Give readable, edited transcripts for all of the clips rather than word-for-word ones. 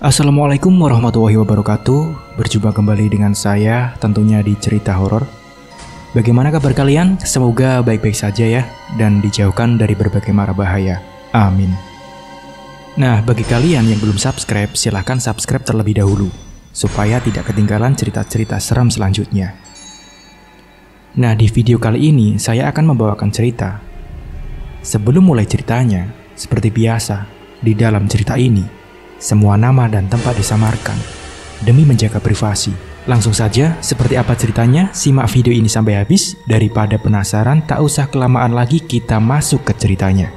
Assalamualaikum warahmatullahi wabarakatuh. Berjumpa kembali dengan saya tentunya di cerita horor. Bagaimana kabar kalian? Semoga baik-baik saja ya, dan dijauhkan dari berbagai mara bahaya. Amin. Nah, bagi kalian yang belum subscribe, silahkan subscribe terlebih dahulu supaya tidak ketinggalan cerita-cerita seram selanjutnya. Nah, di video kali ini saya akan membawakan cerita. Sebelum mulai ceritanya, seperti biasa, di dalam cerita ini semua nama dan tempat disamarkan demi menjaga privasi. Langsung saja, seperti apa ceritanya? Simak video ini sampai habis. Daripada penasaran, tak usah kelamaan lagi, kita masuk ke ceritanya.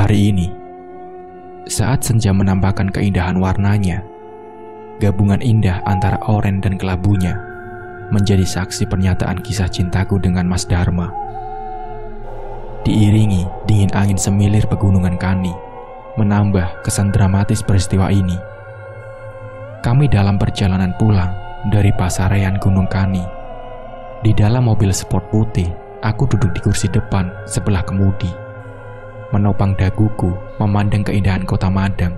Hari ini, saat senja menampakkan keindahan warnanya, gabungan indah antara oranye dan kelabunya menjadi saksi pernyataan kisah cintaku dengan Mas Dharma. Diiringi dingin angin semilir pegunungan Kani, menambah kesan dramatis peristiwa ini. Kami dalam perjalanan pulang dari pasarean Gunung Kani. Di dalam mobil sport putih, aku duduk di kursi depan sebelah kemudi. Menopang daguku memandang keindahan kota Madang.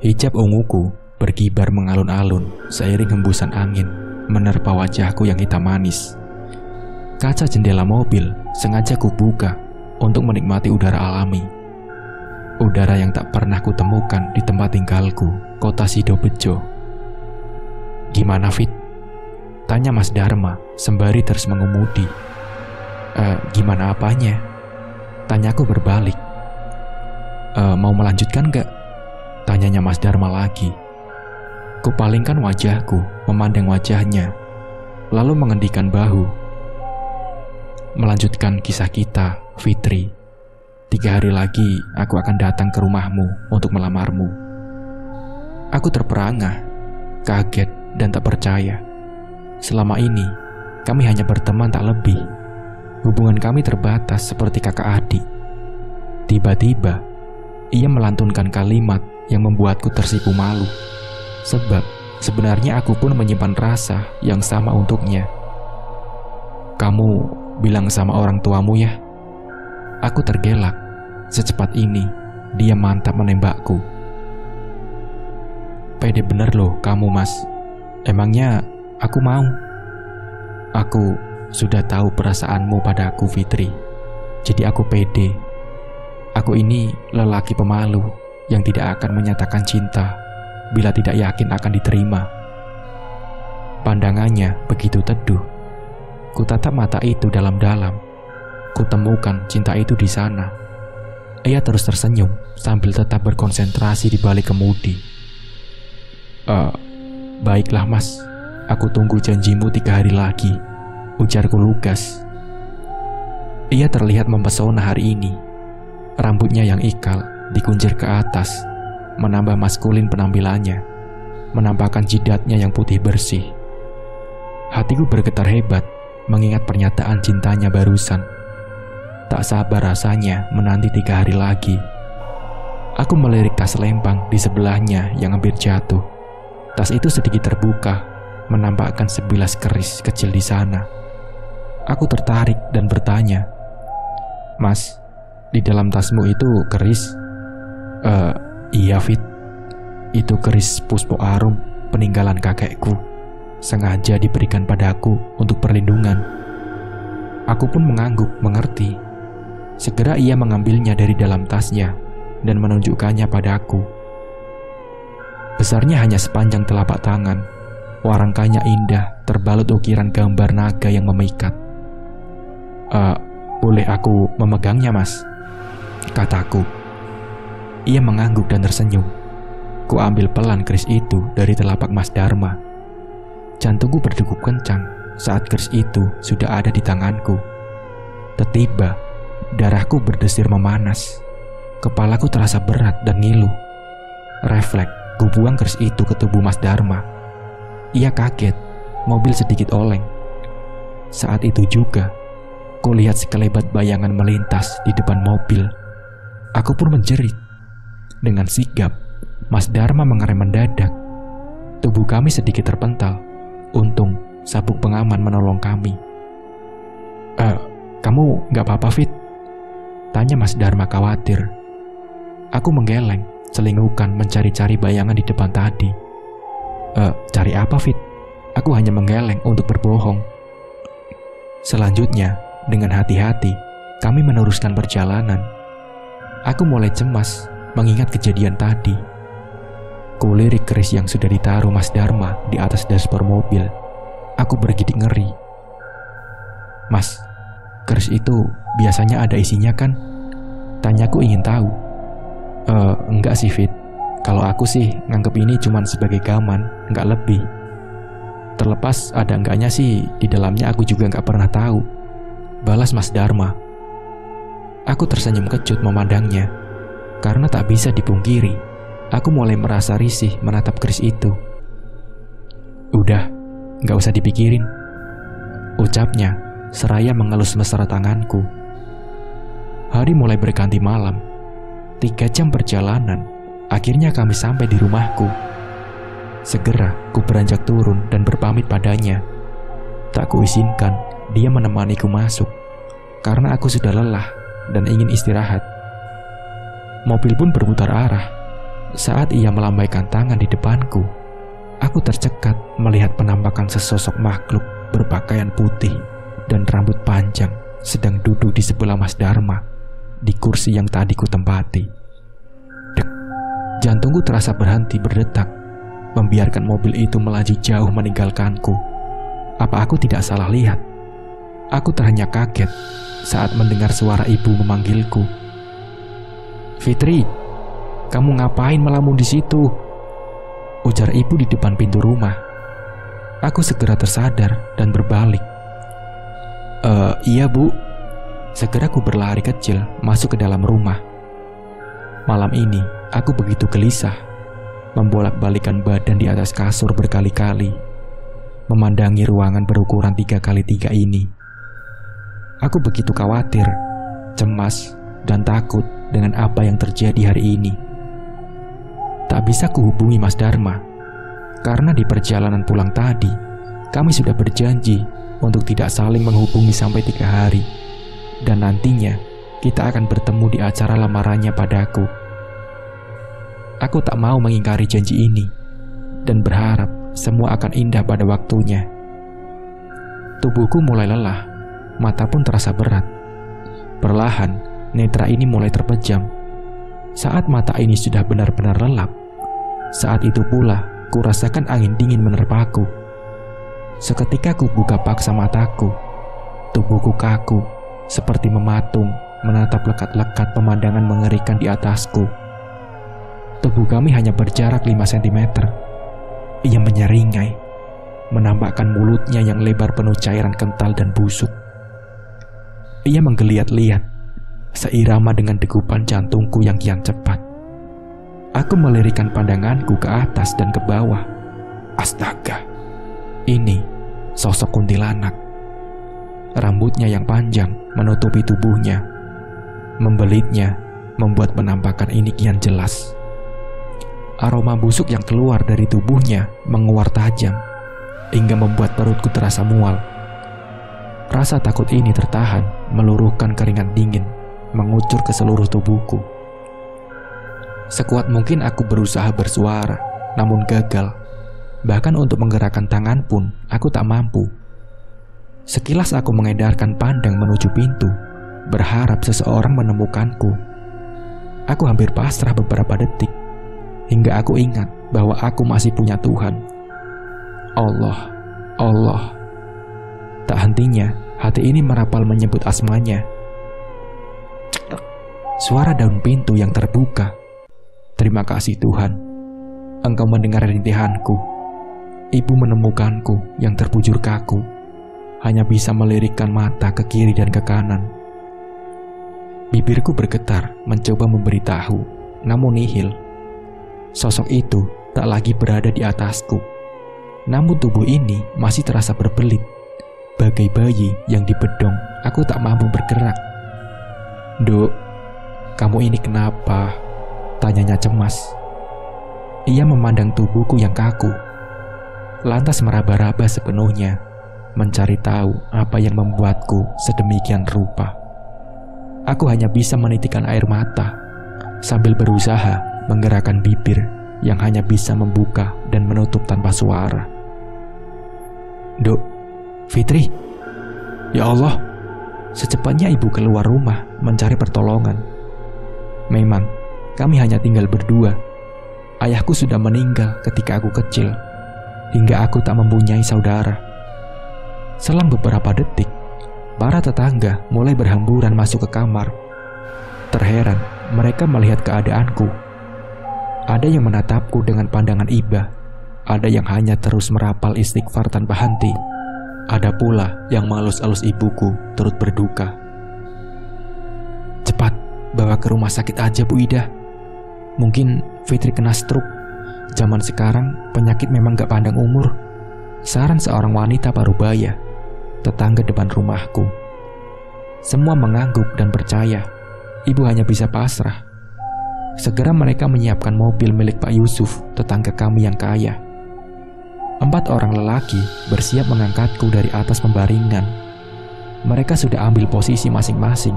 Hijab unguku berkibar mengalun-alun seiring hembusan angin menerpa wajahku yang hitam manis. Kaca jendela mobil sengaja kubuka untuk menikmati udara alami. Udara yang tak pernah kutemukan di tempat tinggalku, kota Sidobejo. "Gimana, Fit?" tanya Mas Dharma sembari terus mengemudi. Gimana apanya?" Tanyaku berbalik. Mau melanjutkan gak? Tanyanya Mas Dharma lagi. Kupalingkan wajahku, memandang wajahnya, lalu mengendikan bahu. "Melanjutkan kisah kita, Fitri. 3 hari lagi aku akan datang ke rumahmu untuk melamarmu." Aku terperangah, kaget dan tak percaya. Selama ini, kami hanya berteman tak lebih. Hubungan kami terbatas seperti kakak adik. Tiba-tiba, ia melantunkan kalimat yang membuatku tersipu malu. Sebab, sebenarnya aku pun menyimpan rasa yang sama untuknya. "Kamu bilang sama orang tuamu ya?" Aku tergelak. Secepat ini, dia mantap menembakku. "Pede bener loh kamu, Mas. Emangnya aku mau?" "Aku sudah tahu perasaanmu padaku, Fitri. Jadi aku pede. Aku ini lelaki pemalu yang tidak akan menyatakan cinta bila tidak yakin akan diterima." Pandangannya begitu teduh. Kutatap mata itu dalam-dalam. Kutemukan cinta itu di sana. Ia terus tersenyum sambil tetap berkonsentrasi di balik kemudi. Baiklah, Mas. Aku tunggu janjimu 3 hari lagi," ujarku lugas. Ia terlihat mempesona hari ini. Rambutnya yang ikal dikuncir ke atas, menambah maskulin penampilannya, menampakkan jidatnya yang putih bersih. Hatiku bergetar hebat mengingat pernyataan cintanya barusan. Tak sabar rasanya menanti 3 hari lagi. Aku melirik tas lempang di sebelahnya yang hampir jatuh. Tas itu sedikit terbuka, menampakkan 11 keris kecil di sana. Aku tertarik dan bertanya, "Mas, di dalam tasmu itu keris?" Iya, Fit. Itu keris puspo arum peninggalan kakekku. Sengaja diberikan padaku untuk perlindungan." Aku pun mengangguk mengerti. Segera ia mengambilnya dari dalam tasnya dan menunjukkannya padaku. Besarnya hanya sepanjang telapak tangan. Warangkanya indah, terbalut ukiran gambar naga yang memikat. Boleh aku memegangnya, Mas?" kataku. Ia mengangguk dan tersenyum. Ku ambil pelan keris itu dari telapak Mas Dharma. Jantungku berdegup kencang saat keris itu sudah ada di tanganku. Tiba-tiba, darahku berdesir memanas. Kepalaku terasa berat dan ngilu. Refleks, ku buang keris itu ke tubuh Mas Dharma. Ia kaget, mobil sedikit oleng. Saat itu juga, Kulihat sekelebat bayangan melintas di depan mobil. Aku pun menjerit. Dengan sigap, Mas Dharma mengerem mendadak. Tubuh kami sedikit terpental. Untung, sabuk pengaman menolong kami. Kamu gak apa-apa, Fit? Tanya Mas Dharma khawatir. Aku menggeleng, selingukan mencari-cari bayangan di depan tadi. Cari apa, Fit? Aku hanya menggeleng untuk berbohong. Selanjutnya, dengan hati-hati, kami meneruskan perjalanan. Aku mulai cemas mengingat kejadian tadi. Kulirik keris yang sudah ditaruh Mas Dharma di atas dashboard mobil. Aku bergidik ngeri. Mas, keris itu biasanya ada isinya kan? Tanyaku ingin tahu. Enggak sih, Fit. Kalau aku sih nganggep ini cuman sebagai gaman, enggak lebih. Terlepas ada enggaknya sih, di dalamnya aku juga enggak pernah tahu. Balas Mas Dharma. Aku tersenyum kecut memandangnya. Karena tak bisa dipungkiri, aku mulai merasa risih menatap keris itu. Udah, enggak usah dipikirin, ucapnya seraya mengelus mesra tanganku. Hari mulai berganti malam. 3 jam perjalanan, akhirnya kami sampai di rumahku. Segera ku beranjak turun dan berpamit padanya. Tak kuizinkan dia menemaniku masuk, karena aku sudah lelah dan ingin istirahat. Mobil pun berputar arah. Saat ia melambaikan tangan di depanku, aku tercekat melihat penampakan sesosok makhluk berpakaian putih dan rambut panjang sedang duduk di sebelah Mas Dharma di kursi yang tadi ku tempati. Dek, jantungku terasa berhenti berdetak, membiarkan mobil itu melaju jauh meninggalkanku. Apa aku tidak salah lihat? Aku terhenyak kaget saat mendengar suara ibu memanggilku. Fitri, kamu ngapain melamun di situ? Ujar ibu di depan pintu rumah. Aku segera tersadar dan berbalik. Iya, Bu. Segera aku berlari kecil masuk ke dalam rumah. Malam ini aku begitu gelisah, membolak-balikan badan di atas kasur berkali-kali, memandangi ruangan berukuran 3x3 ini. Aku begitu khawatir, cemas, dan takut dengan apa yang terjadi hari ini. Tak bisa kuhubungi Mas Dharma, karena di perjalanan pulang tadi, kami sudah berjanji untuk tidak saling menghubungi sampai 3 hari. Dan nantinya, kita akan bertemu di acara lamarannya padaku. Aku tak mau mengingkari janji ini, dan berharap semua akan indah pada waktunya. Tubuhku mulai lelah, mata pun terasa berat. Perlahan, netra ini mulai terpejam. Saat mata ini sudah benar-benar lelap, saat itu pula ku rasakan angin dingin menerpaku. Seketika ku buka paksa mataku. Tubuhku kaku, seperti mematung, menatap lekat-lekat pemandangan mengerikan di atasku. Tubuh kami hanya berjarak 5 cm. Ia menyeringai, menampakkan mulutnya yang lebar penuh cairan kental dan busuk. Ia menggeliat-liat, seirama dengan degupan jantungku yang kian cepat. Aku melirikkan pandanganku ke atas dan ke bawah. Astaga, ini sosok kuntilanak. Rambutnya yang panjang menutupi tubuhnya. Membelitnya membuat penampakan ini kian jelas. Aroma busuk yang keluar dari tubuhnya menguar tajam, hingga membuat perutku terasa mual. Rasa takut ini tertahan, meluruhkan keringat dingin, mengucur ke seluruh tubuhku. Sekuat mungkin aku berusaha bersuara, namun gagal. Bahkan untuk menggerakkan tangan pun, aku tak mampu. Sekilas aku mengedarkan pandang menuju pintu, berharap seseorang menemukanku. Aku hampir pasrah beberapa detik, hingga aku ingat bahwa aku masih punya Tuhan. Allah, Allah. Tak hentinya, hati ini merapal menyebut asmanya. Ceklek. Suara daun pintu yang terbuka. Terima kasih Tuhan, Engkau mendengar rintihanku. Ibu menemukanku yang terbujur kaku, hanya bisa melirikkan mata ke kiri dan ke kanan. Bibirku bergetar mencoba memberitahu, namun nihil. Sosok itu tak lagi berada di atasku, namun tubuh ini masih terasa berbelit, bagai bayi yang dibedong. Aku tak mampu bergerak. "Dok, kamu ini kenapa?" tanyanya cemas. Ia memandang tubuhku yang kaku, lantas meraba-raba sepenuhnya, mencari tahu apa yang membuatku sedemikian rupa. Aku hanya bisa menitikkan air mata sambil berusaha menggerakkan bibir yang hanya bisa membuka dan menutup tanpa suara. "Dok, Fitri." Ya Allah, secepatnya ibu keluar rumah mencari pertolongan. Memang, kami hanya tinggal berdua. Ayahku sudah meninggal ketika aku kecil, hingga aku tak mempunyai saudara. Selang beberapa detik, para tetangga mulai berhamburan masuk ke kamar. Terheran, mereka melihat keadaanku. Ada yang menatapku dengan pandangan iba, ada yang hanya terus merapal istighfar tanpa henti. Ada pula yang mengelus-elus ibuku turut berduka. "Cepat, bawa ke rumah sakit aja Bu Ida. Mungkin Fitri kena stroke. Zaman sekarang penyakit memang gak pandang umur," saran seorang wanita parubaya, tetangga depan rumahku. Semua mengangguk dan percaya. Ibu hanya bisa pasrah. Segera mereka menyiapkan mobil milik Pak Yusuf, tetangga kami yang kaya. 4 orang lelaki bersiap mengangkatku dari atas pembaringan. Mereka sudah ambil posisi masing-masing.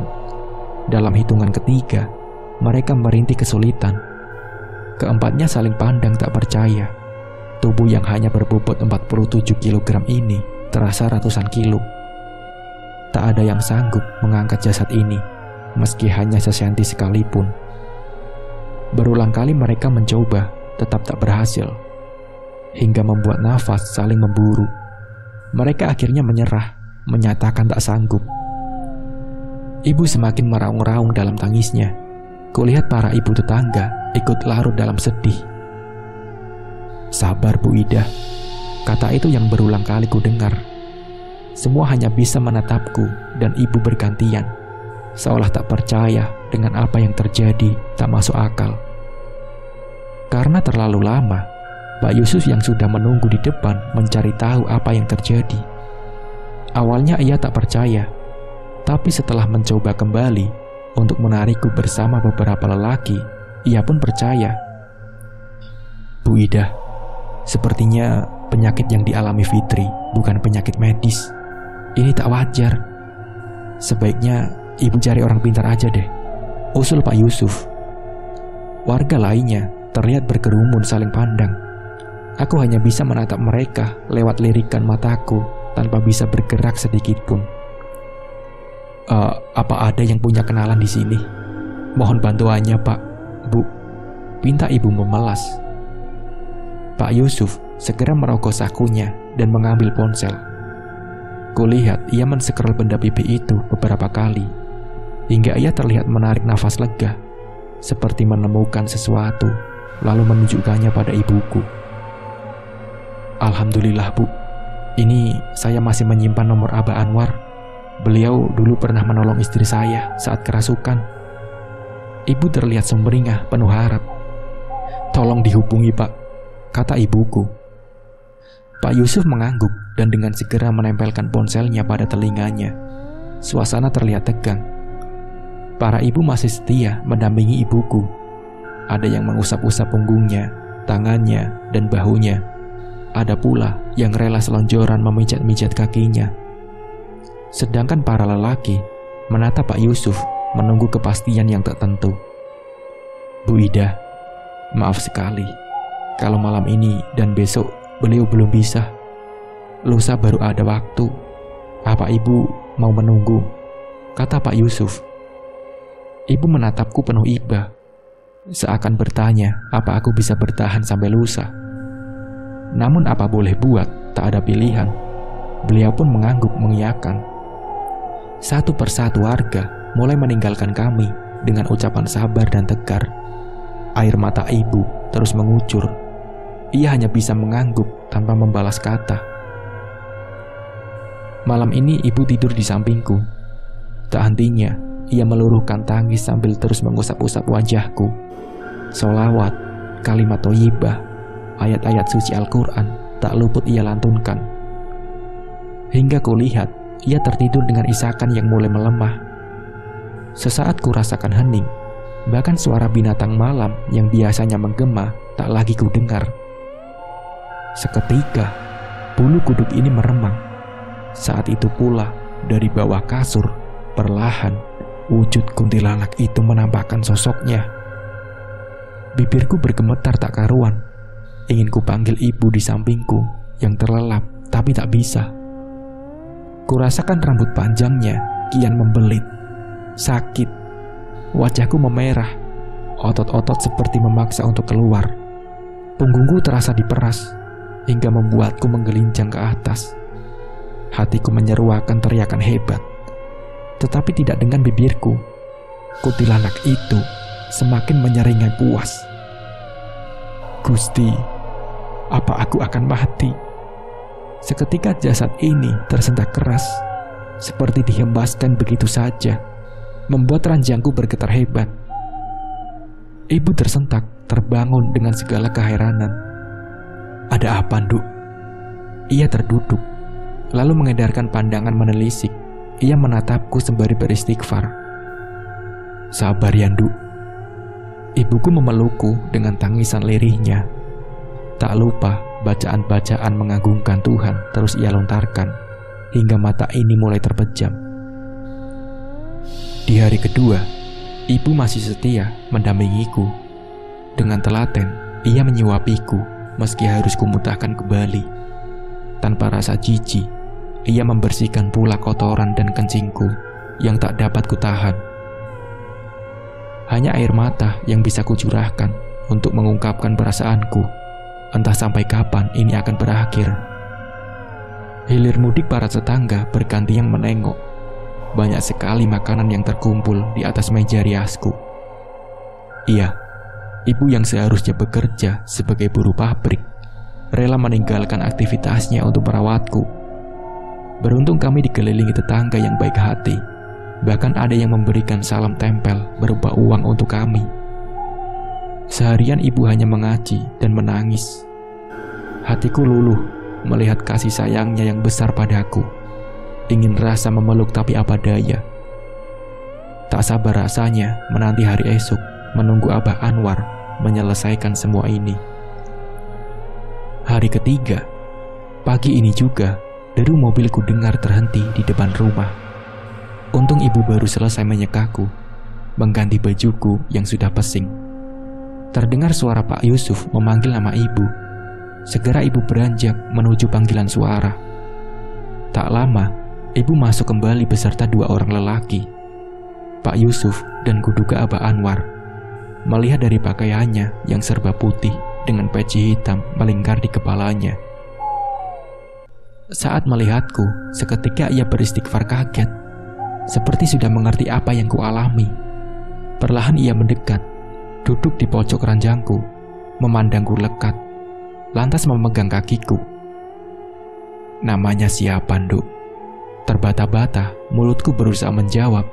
Dalam hitungan ketiga, mereka merintih kesulitan. Keempatnya saling pandang tak percaya. Tubuh yang hanya berbobot 47 kg ini terasa ratusan kilo. Tak ada yang sanggup mengangkat jasad ini, meski hanya sesenti sekalipun. Berulang kali mereka mencoba, tetap tak berhasil. Hingga membuat nafas saling memburu. Mereka akhirnya menyerah, menyatakan tak sanggup. Ibu semakin meraung-raung dalam tangisnya. Kulihat para ibu tetangga ikut larut dalam sedih. "Sabar Bu Ida," kata itu yang berulang kali ku dengar. Semua hanya bisa menatapku dan ibu bergantian, seolah tak percaya dengan apa yang terjadi tak masuk akal. Karena terlalu lama, Pak Yusuf yang sudah menunggu di depan mencari tahu apa yang terjadi. Awalnya ia tak percaya, tapi setelah mencoba kembali untuk menarikku bersama beberapa lelaki, ia pun percaya. "Bu Ida, sepertinya penyakit yang dialami Fitri bukan penyakit medis. Ini tak wajar. Sebaiknya ibu cari orang pintar aja deh," usul Pak Yusuf. Warga lainnya terlihat berkerumun saling pandang. Aku hanya bisa menatap mereka lewat lirikan mataku tanpa bisa bergerak sedikit pun. Apa ada yang punya kenalan di sini? Mohon bantuannya Pak, Bu," pinta ibu memelas. Pak Yusuf segera merogoh sakunya dan mengambil ponsel. Kulihat ia men-scroll benda pipi itu beberapa kali, hingga ia terlihat menarik nafas lega, seperti menemukan sesuatu, lalu menunjukkannya pada ibuku. "Alhamdulillah Bu, ini saya masih menyimpan nomor Abah Anwar. Beliau dulu pernah menolong istri saya saat kerasukan." Ibu terlihat sumringah penuh harap. "Tolong dihubungi Pak," kata ibuku. Pak Yusuf mengangguk dan dengan segera menempelkan ponselnya pada telinganya. Suasana terlihat tegang. Para ibu masih setia mendampingi ibuku. Ada yang mengusap-usap punggungnya, tangannya, dan bahunya. Ada pula yang rela selonjoran memijat-mijat kakinya. Sedangkan para lelaki menatap Pak Yusuf menunggu kepastian yang tak tentu. "Bu Ida, maaf sekali kalau malam ini dan besok beliau belum bisa. Lusa baru ada waktu. Apa ibu mau menunggu?" kata Pak Yusuf. Ibu menatapku penuh iba, seakan bertanya apa aku bisa bertahan sampai lusa. Namun apa boleh buat, tak ada pilihan. Beliau pun mengangguk mengiyakan. Satu persatu warga mulai meninggalkan kami dengan ucapan sabar dan tegar. Air mata ibu terus mengucur. Ia hanya bisa mengangguk tanpa membalas kata. Malam ini ibu tidur di sampingku. Tak hentinya ia meluruhkan tangis sambil terus mengusap-usap wajahku. Sholawat, kalimat thayyibah, ayat-ayat suci Al-Quran tak luput ia lantunkan. hingga kulihat ia tertidur dengan isakan yang mulai melemah. Sesaat ku rasakan hening, bahkan suara binatang malam yang biasanya menggema tak lagi ku dengar. Seketika, bulu kuduk ini meremang. Saat itu pula, dari bawah kasur, perlahan, wujud kuntilanak itu menampakkan sosoknya. Bibirku bergemetar tak karuan. Ingin ku panggil ibu di sampingku yang terlelap, tapi tak bisa. Kurasakan rambut panjangnya kian membelit. Sakit. Wajahku memerah. Otot-otot seperti memaksa untuk keluar. Punggungku terasa diperas hingga membuatku menggelincang ke atas. Hatiku menyeruakan teriakan hebat, tetapi tidak dengan bibirku. Kuntilanak itu semakin menyeringai puas. Gusti, apa aku akan mati? Seketika jasad ini tersentak keras, seperti dihembaskan begitu saja, membuat ranjangku bergetar hebat. Ibu tersentak, terbangun dengan segala keheranan. Ada apa, Nduk? Ia terduduk, lalu mengedarkan pandangan menelisik. Ia menatapku sembari beristighfar. Sabar ya, Nduk. Ibuku memelukku dengan tangisan lirihnya. Tak lupa bacaan-bacaan mengagungkan Tuhan terus ia lontarkan, hingga mata ini mulai terpejam. Di hari kedua, ibu masih setia mendampingiku. Dengan telaten, ia menyuapiku meski harus kumutahkan kembali. Tanpa rasa jijik, ia membersihkan pula kotoran dan kencingku yang tak dapat kutahan. Hanya air mata yang bisa kucurahkan untuk mengungkapkan perasaanku. Entah sampai kapan ini akan berakhir. Hilir mudik para tetangga bergantian menengok. Banyak sekali makanan yang terkumpul di atas meja riasku. Iya, ibu yang seharusnya bekerja sebagai buruh pabrik, rela meninggalkan aktivitasnya untuk merawatku. Beruntung kami dikelilingi tetangga yang baik hati. Bahkan ada yang memberikan salam tempel berupa uang untuk kami. Seharian ibu hanya mengaji dan menangis. Hatiku luluh melihat kasih sayangnya yang besar padaku. Ingin rasa memeluk tapi apa daya. Tak sabar rasanya menanti hari esok, menunggu Abah Anwar menyelesaikan semua ini. Hari ketiga, pagi ini juga, deru mobilku dengar terhenti di depan rumah. Untung ibu baru selesai menyekaku, mengganti bajuku yang sudah pesing. Terdengar suara Pak Yusuf memanggil nama ibu. Segera ibu beranjak menuju panggilan suara. Tak lama, ibu masuk kembali beserta 2 orang lelaki, Pak Yusuf dan kuduga Abah Anwar. Melihat dari pakaiannya yang serba putih dengan peci hitam melingkar di kepalanya. Saat melihatku, seketika ia beristighfar kaget, seperti sudah mengerti apa yang kualami. Perlahan ia mendekat, duduk di pojok ranjangku, memandangku lekat, lantas memegang kakiku. Namanya siapa, Nduk? Terbata-bata, mulutku berusaha menjawab,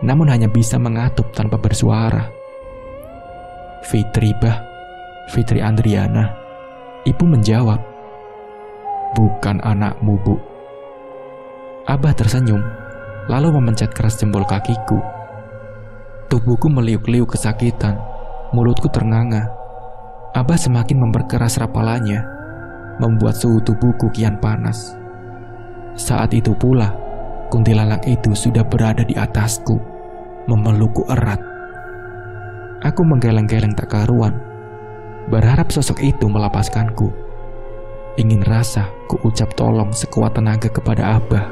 namun hanya bisa mengatup tanpa bersuara. Fitri, Bah. Fitri Andriana. Ibu menjawab. Bukan anakmu, Bu. Abah tersenyum, lalu memencet keras jempol kakiku. Tubuhku meliuk-liuk kesakitan, mulutku ternganga. Abah semakin memperkeras rapalannya, membuat suhu tubuhku kian panas. Saat itu pula, kuntilanak itu sudah berada di atasku, memelukku erat. Aku menggeleng-geleng tak karuan, berharap sosok itu melepaskanku. Ingin rasa ku ucap tolong sekuat tenaga kepada Abah.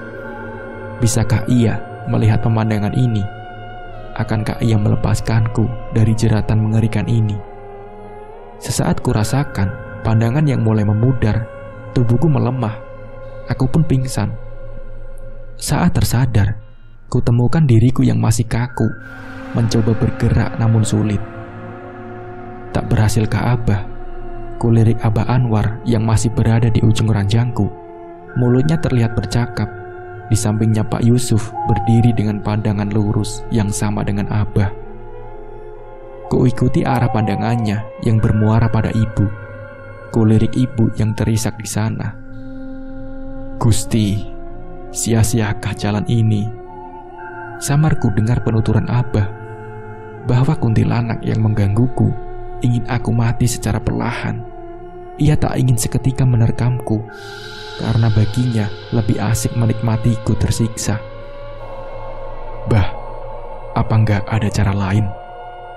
Bisakah ia melihat pemandangan ini? Akankah ia melepaskanku dari jeratan mengerikan ini? Sesaat ku rasakan pandangan yang mulai memudar, tubuhku melemah, aku pun pingsan. Saat tersadar, ku temukan diriku yang masih kaku, mencoba bergerak namun sulit. Tak berhasilkah Abah? Kulirik Abah Anwar yang masih berada di ujung ranjangku. Mulutnya terlihat bercakap. Di sampingnya Pak Yusuf berdiri dengan pandangan lurus yang sama dengan Abah. Kuikuti arah pandangannya yang bermuara pada ibu. Kulirik ibu yang terisak di sana. Gusti, sia-siakah jalan ini? Samarku dengar penuturan Abah bahwa kuntilanak yang menggangguku ingin aku mati secara perlahan. Ia tak ingin seketika menerkamku, karena baginya lebih asik menikmatiku tersiksa. Bah, apa enggak ada cara lain?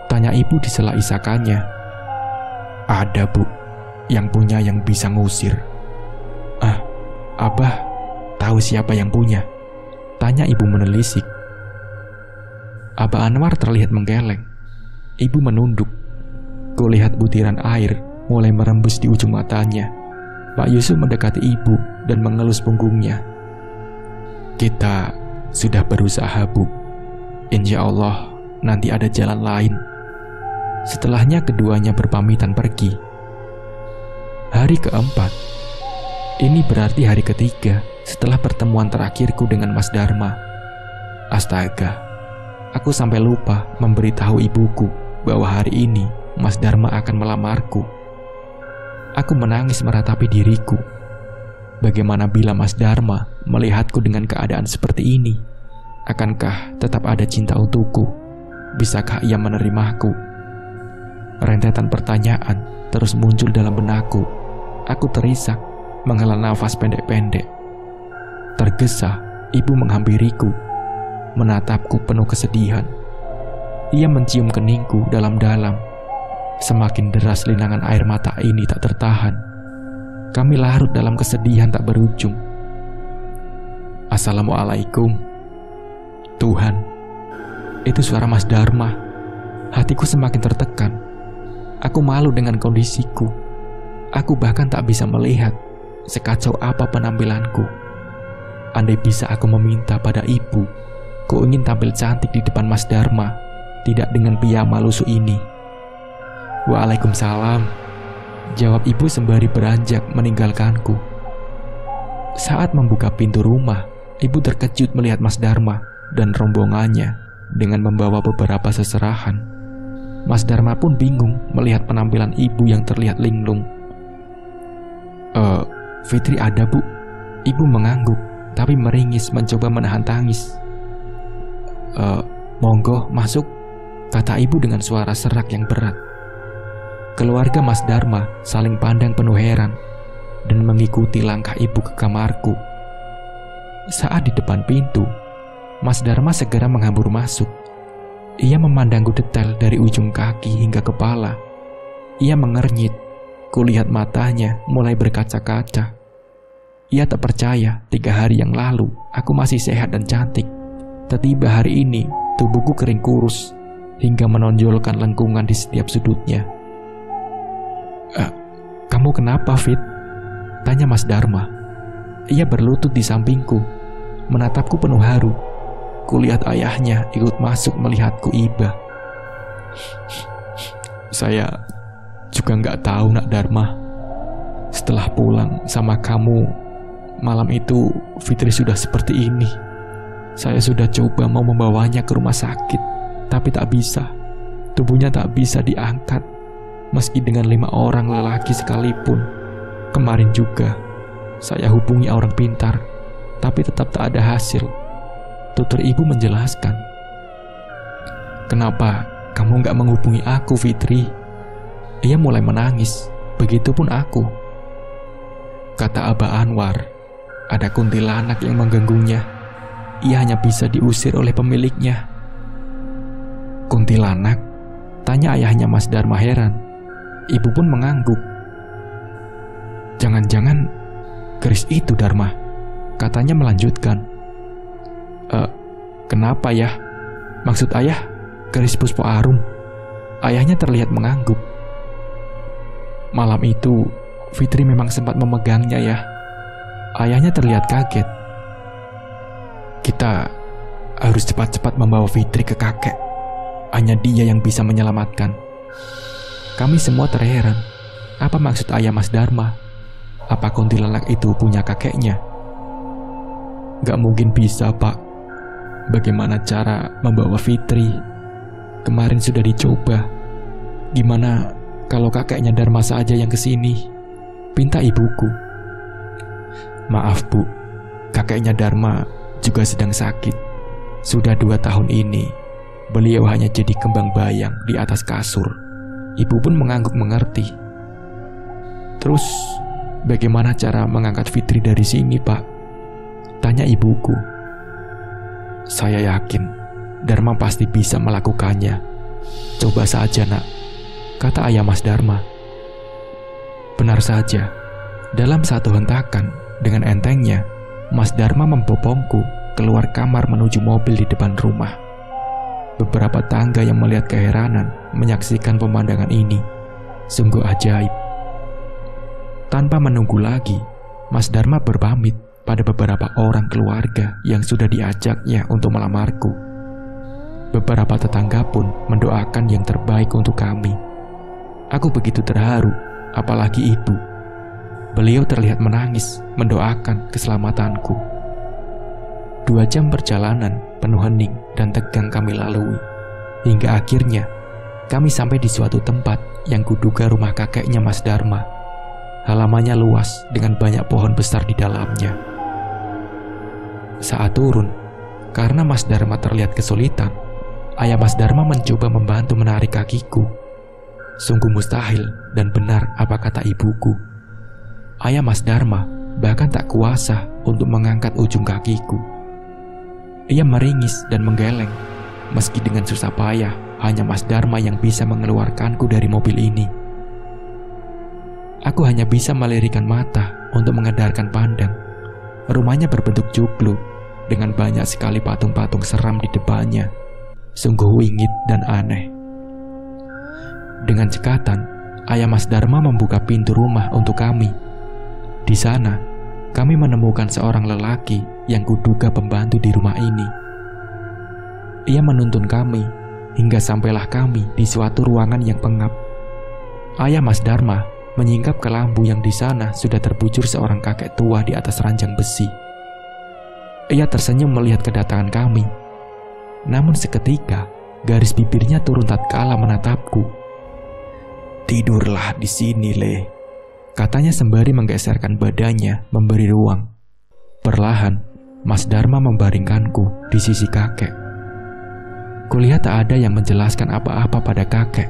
Tanya ibu di sela isakannya. Ada, Bu. Yang punya yang bisa ngusir. Abah tahu siapa yang punya? Tanya ibu menelisik. Abah Anwar terlihat menggeleng. Ibu menunduk. Kulihat butiran air mulai merembus di ujung matanya. Pak Yusuf mendekati ibu dan mengelus punggungnya. Kita sudah berusaha, Bu. Insya Allah nanti ada jalan lain. Setelahnya keduanya berpamitan pergi. Hari keempat. Ini berarti hari ketiga setelah pertemuan terakhirku dengan Mas Dharma. Astaga, aku sampai lupa memberitahu ibuku bahwa hari ini Mas Dharma akan melamarku. Aku menangis meratapi diriku. Bagaimana bila Mas Dharma melihatku dengan keadaan seperti ini? Akankah tetap ada cinta untukku? Bisakah ia menerimaku? Rentetan pertanyaan terus muncul dalam benakku. Aku terisak, menghela nafas pendek-pendek. Tergesa, ibu menghampiriku, menatapku penuh kesedihan. Ia mencium keningku dalam-dalam. Semakin deras linangan air mata ini tak tertahan. Kami larut dalam kesedihan tak berujung. Assalamualaikum. Tuhan, itu suara Mas Dharma. Hatiku semakin tertekan. Aku malu dengan kondisiku. Aku bahkan tak bisa melihat sekacau apa penampilanku. Andai bisa aku meminta pada ibu, ku ingin tampil cantik di depan Mas Dharma, tidak dengan piyama lusuh ini. Waalaikumsalam, jawab ibu sembari beranjak meninggalkanku. Saat membuka pintu rumah, ibu terkejut melihat Mas Dharma dan rombongannya dengan membawa beberapa seserahan. Mas Dharma pun bingung melihat penampilan ibu yang terlihat linglung. Fitri ada, Bu. Ibu mengangguk, tapi meringis mencoba menahan tangis. Monggo, masuk, kata ibu dengan suara serak yang berat. Keluarga Mas Dharma saling pandang penuh heran dan mengikuti langkah ibu ke kamarku. Saat di depan pintu, Mas Dharma segera menghambur masuk. Ia memandangku detail dari ujung kaki hingga kepala. Ia mengernyit. Kulihat matanya mulai berkaca-kaca. Ia tak percaya 3 hari yang lalu aku masih sehat dan cantik. Tiba-tiba hari ini tubuhku kering kurus hingga menonjolkan lengkungan di setiap sudutnya. Kamu kenapa, Fit? Tanya Mas Dharma. Ia berlutut di sampingku, menatapku penuh haru. Kulihat ayahnya ikut masuk melihatku iba. Saya juga nggak tahu, Nak Dharma. Setelah pulang sama kamu malam itu, Fitri sudah seperti ini. Saya sudah coba mau membawanya ke rumah sakit, tapi tak bisa. Tubuhnya tak bisa diangkat, meski dengan 5 orang lelaki sekalipun. Kemarin juga saya hubungi orang pintar, tapi tetap tak ada hasil. Tutur ibu menjelaskan. Kenapa kamu nggak menghubungi aku, Fitri? Ia mulai menangis, begitupun aku. Kata Abah Anwar, ada kuntilanak yang mengganggunya. Ia hanya bisa diusir oleh pemiliknya. Kuntilanak? Tanya ayahnya Mas Dharma heran. Ibu pun mengangguk. Jangan-jangan keris itu, Dharma, katanya melanjutkan. Kenapa ya? Maksud ayah keris Puspo Arum? Ayahnya terlihat mengangguk. Malam itu Fitri memang sempat memegangnya ya. Ayahnya terlihat kaget. Kita harus cepat-cepat membawa Fitri ke kakek. Hanya dia yang bisa menyelamatkan. Kami semua terheran. Apa maksud ayah Mas Dharma? Apa kuntilanak itu punya kakeknya? Gak mungkin bisa, Pak. Bagaimana cara membawa Fitri? Kemarin sudah dicoba. Gimana kalau kakeknya Dharma saja yang kesini? Pinta ibuku. Maaf, Bu. kakeknya Dharma juga sedang sakit. Sudah 2 tahun ini, beliau hanya jadi kembang bayang di atas kasur. Ibu pun mengangguk mengerti. Terus, bagaimana cara mengangkat Fitri dari sini, Pak? Tanya ibuku. Saya yakin Dharma pasti bisa melakukannya. Coba saja, Nak, kata ayah Mas Dharma. Benar saja, dalam satu hentakan, dengan entengnya, Mas Dharma membopongku keluar kamar menuju mobil di depan rumah. Beberapa tangga yang melihat keheranan menyaksikan pemandangan ini. Sungguh ajaib. Tanpa menunggu lagi, Mas Dharma berpamit pada beberapa orang keluarga yang sudah diajaknya untuk melamarku. Beberapa tetangga pun mendoakan yang terbaik untuk kami. Aku begitu terharu, apalagi ibu. Beliau terlihat menangis mendoakan keselamatanku. 2 jam perjalanan penuh hening dan tegang kami lalui. Hingga akhirnya kami sampai di suatu tempat yang kuduga rumah kakeknya Mas Dharma. Halamannya luas dengan banyak pohon besar di dalamnya. Saat turun, karena Mas Dharma terlihat kesulitan, ayah Mas Dharma mencoba membantu menarik kakiku. Sungguh mustahil dan benar apa kata ibuku. Ayah Mas Dharma bahkan tak kuasa untuk mengangkat ujung kakiku. Ia meringis dan menggeleng. Meski dengan susah payah, hanya Mas Dharma yang bisa mengeluarkanku dari mobil ini. Aku hanya bisa melirikan mata untuk mengedarkan pandang. Rumahnya berbentuk joglo dengan banyak sekali patung-patung seram di depannya. Sungguh wingit dan aneh. Dengan cekatan, ayah Mas Dharma membuka pintu rumah untuk kami. Di sana, kami menemukan seorang lelaki yang kuduga pembantu di rumah ini. Ia menuntun kami hingga sampailah kami di suatu ruangan yang pengap. Ayah Mas Dharma menyingkap ke lampu yang di sana sudah terbujur seorang kakek tua di atas ranjang besi. Ia tersenyum melihat kedatangan kami. Namun seketika, garis bibirnya turun tatkala menatapku. "Tidurlah di sini, Le," katanya sembari menggeserkan badannya memberi ruang. Perlahan, Mas Dharma membaringkanku di sisi kakek. Kulihat tak ada yang menjelaskan apa-apa pada kakek,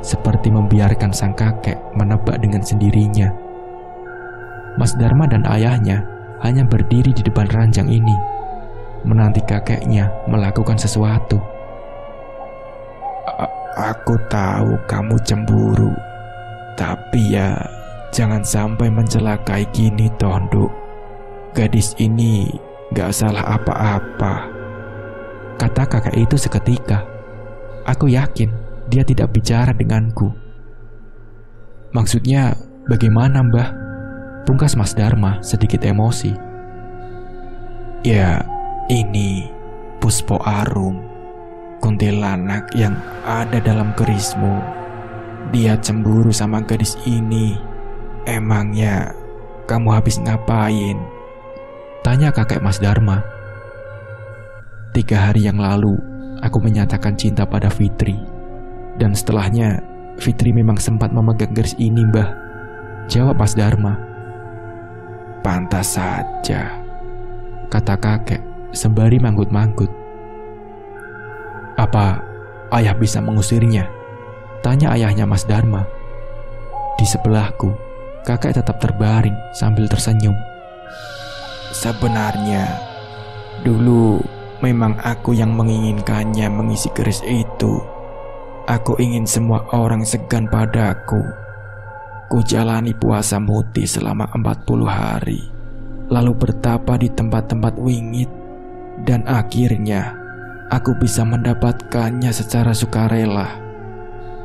seperti membiarkan sang kakek menebak dengan sendirinya. Mas Dharma dan ayahnya hanya berdiri di depan ranjang ini, menanti kakeknya melakukan sesuatu. "Aku tahu kamu cemburu, tapi ya jangan sampai mencelakai gini, Tonduk. Gadis ini gak salah apa-apa," kata kakek itu seketika. Aku yakin dia tidak bicara denganku. "Maksudnya bagaimana, Mbah?" pungkas Mas Dharma sedikit emosi. "Ya, ini Puspo Arum, kuntilanak yang ada dalam kerismu. Dia cemburu sama gadis ini. Emangnya kamu habis ngapain?" tanya kakek Mas Dharma. 3 hari yang lalu, aku menyatakan cinta pada Fitri. Dan setelahnya, Fitri memang sempat memegang garis ini, Mbah, jawab Mas Dharma. "Pantas saja," kata kakek sembari manggut-manggut. "Apa ayah bisa mengusirnya?" tanya ayahnya Mas Dharma. Di sebelahku, kakek tetap terbaring sambil tersenyum. "Sebenarnya, dulu memang aku yang menginginkannya mengisi keris itu. Aku ingin semua orang segan padaku. Ku jalani puasa muti selama 40 hari, lalu bertapa di tempat-tempat wingit, dan akhirnya aku bisa mendapatkannya secara sukarela.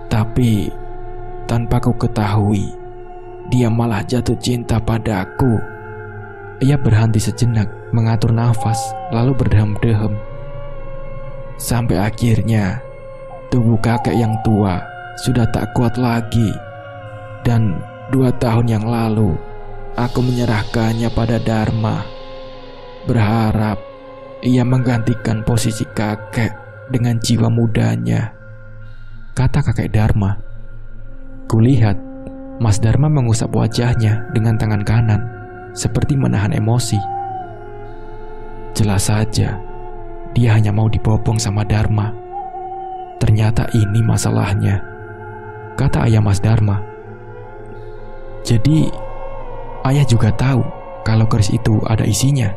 Tapi tanpa ku ketahui, dia malah jatuh cinta padaku." Ia berhenti sejenak, mengatur nafas, lalu berdehem-dehem. Sampai akhirnya, tubuh kakek yang tua sudah tak kuat lagi. Dan 2 tahun yang lalu, aku menyerahkannya pada Dharma, berharap ia menggantikan posisi kakek dengan jiwa mudanya, kata kakek Dharma. Kulihat, Mas Dharma mengusap wajahnya dengan tangan kanan, seperti menahan emosi. Jelas saja, dia hanya mau dibopong sama Dharma. Ternyata ini masalahnya, kata ayah Mas Dharma. Jadi, ayah juga tahu kalau keris itu ada isinya,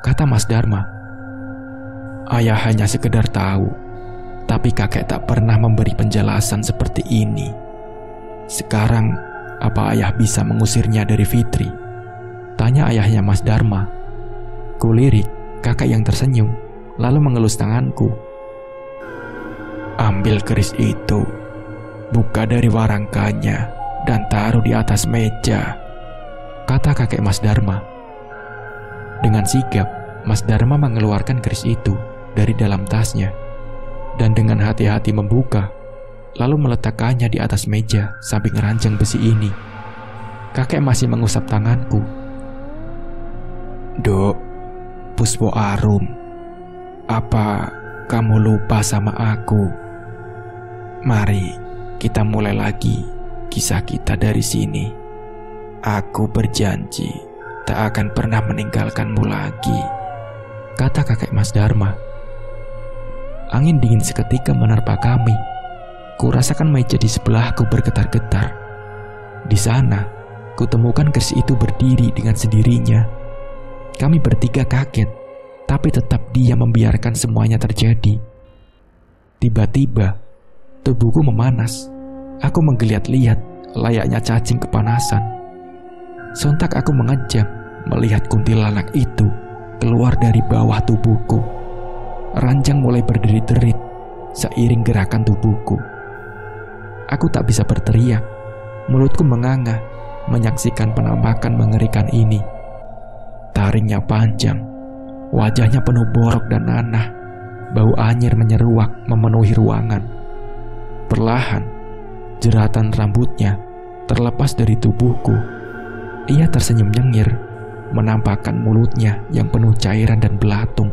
kata Mas Dharma. Ayah hanya sekedar tahu, tapi kakek tak pernah memberi penjelasan seperti ini. Sekarang, apa ayah bisa mengusirnya dari Fitri? Tanya ayahnya Mas Dharma. Kulirik kakek yang tersenyum, lalu mengelus tanganku. Ambil keris itu, buka dari warangkanya, dan taruh di atas meja, kata kakek Mas Dharma. Dengan sigap, Mas Dharma mengeluarkan keris itu dari dalam tasnya, dan dengan hati-hati membuka, lalu meletakkannya di atas meja samping ranjang besi ini. Kakek masih mengusap tanganku. Dok, Puspo Arum, apa kamu lupa sama aku? Mari kita mulai lagi kisah kita dari sini. Aku berjanji tak akan pernah meninggalkanmu lagi, kata kakek Mas Dharma. Angin dingin seketika menerpa kami. Kurasakan meja di sebelahku bergetar-getar. Di sana, kutemukan keris itu berdiri dengan sendirinya. Kami bertiga kaget, tapi tetap diam membiarkan semuanya terjadi. Tiba-tiba, tubuhku memanas. Aku menggeliat-liat layaknya cacing kepanasan. Sontak aku mengejam melihat kuntilanak itu keluar dari bawah tubuhku. Ranjang mulai berderit-derit seiring gerakan tubuhku. Aku tak bisa berteriak. Mulutku menganga menyaksikan penampakan mengerikan ini. Taringnya panjang, wajahnya penuh borok dan nanah. Bau anyir menyeruak memenuhi ruangan. Perlahan, jeratan rambutnya terlepas dari tubuhku. Ia tersenyum nyengir, menampakkan mulutnya yang penuh cairan dan belatung.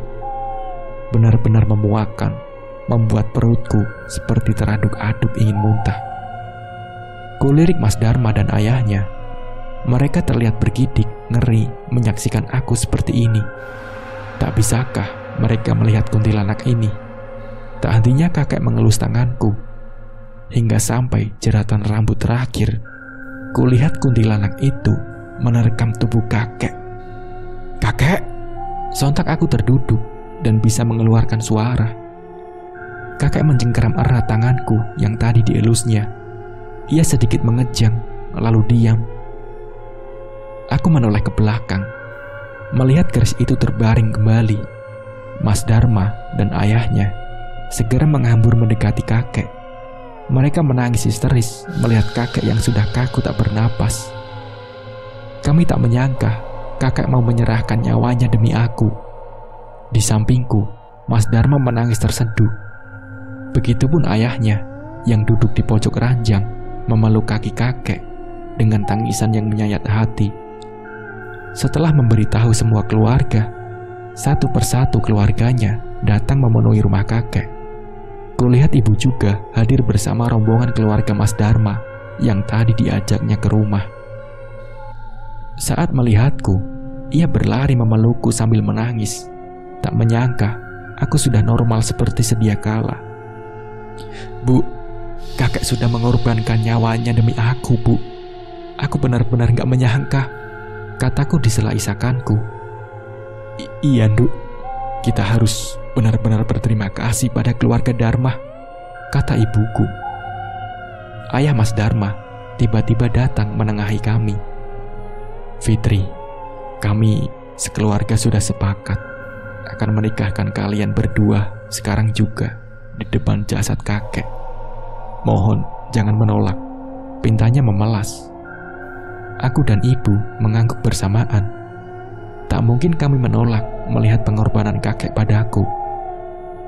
Benar-benar memuakkan, membuat perutku seperti teraduk-aduk ingin muntah. Kulirik Mas Dharma dan ayahnya. Mereka terlihat bergidik, ngeri menyaksikan aku seperti ini. Tak bisakah mereka melihat kuntilanak ini? Tak hentinya kakek mengelus tanganku, hingga sampai jeratan rambut terakhir. Kulihat kuntilanak itu menerkam tubuh kakek. Kakek! Sontak aku terduduk dan bisa mengeluarkan suara. Kakek mencengkeram erat tanganku yang tadi dielusnya. Ia sedikit mengejang, lalu diam. Aku menoleh ke belakang, melihat keris itu terbaring kembali. Mas Dharma dan ayahnya segera menghambur mendekati kakek. Mereka menangis histeris melihat kakek yang sudah kaku tak bernapas. Kami tak menyangka kakek mau menyerahkan nyawanya demi aku. Di sampingku, Mas Dharma menangis terseduh. Begitupun ayahnya yang duduk di pojok ranjang memeluk kaki kakek dengan tangisan yang menyayat hati. Setelah memberitahu semua keluarga, satu persatu keluarganya datang memenuhi rumah kakek. Kulihat ibu juga hadir bersama rombongan keluarga Mas Dharma yang tadi diajaknya ke rumah. Saat melihatku, ia berlari memelukku sambil menangis. Tak menyangka aku sudah normal seperti sedia kala. Bu, kakek sudah mengorbankan nyawanya demi aku, Bu. Aku benar-benar gak menyangka, kataku di sela isakanku. Iya, Nduk. Kita harus benar-benar berterima kasih pada keluarga Dharma, kata ibuku. Ayah Mas Dharma tiba-tiba datang menengahi kami. Fitri, kami sekeluarga sudah sepakat akan menikahkan kalian berdua sekarang juga di depan jasad kakek. Mohon jangan menolak, pintanya memelas. Aku dan ibu mengangguk bersamaan. Tak mungkin kami menolak melihat pengorbanan kakek padaku.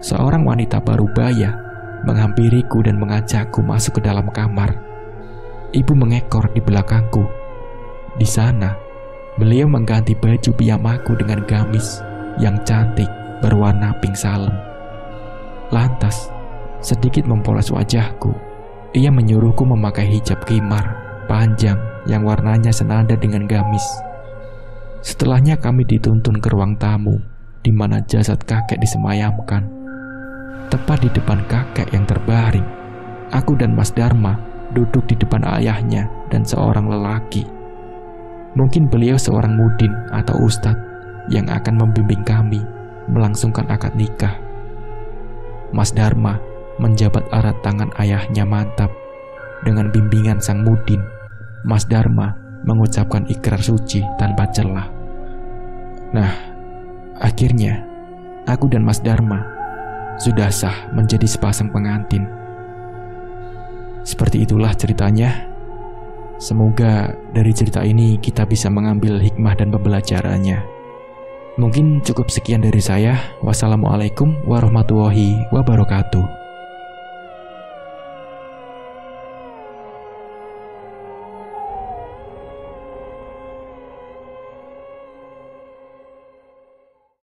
Seorang wanita parubaya menghampiriku dan mengajakku masuk ke dalam kamar. Ibu mengekor di belakangku. Di sana, beliau mengganti baju piyamaku dengan gamis yang cantik berwarna pink salem. Lantas, sedikit mempoles wajahku, ia menyuruhku memakai hijab khimar panjang yang warnanya senada dengan gamis. Setelahnya kami dituntun ke ruang tamu di mana jasad kakek disemayamkan. Tepat di depan kakek yang terbaring, aku dan Mas Dharma duduk di depan ayahnya dan seorang lelaki. Mungkin beliau seorang mudin atau ustadz yang akan membimbing kami melangsungkan akad nikah. Mas Dharma menjabat erat tangan ayahnya mantap. Dengan bimbingan sang mudin, Mas Dharma mengucapkan ikrar suci tanpa celah. Nah, akhirnya aku dan Mas Dharma sudah sah menjadi sepasang pengantin. Seperti itulah ceritanya. Semoga dari cerita ini kita bisa mengambil hikmah dan pembelajarannya. Mungkin cukup sekian dari saya. Wassalamualaikum warahmatullahi wabarakatuh.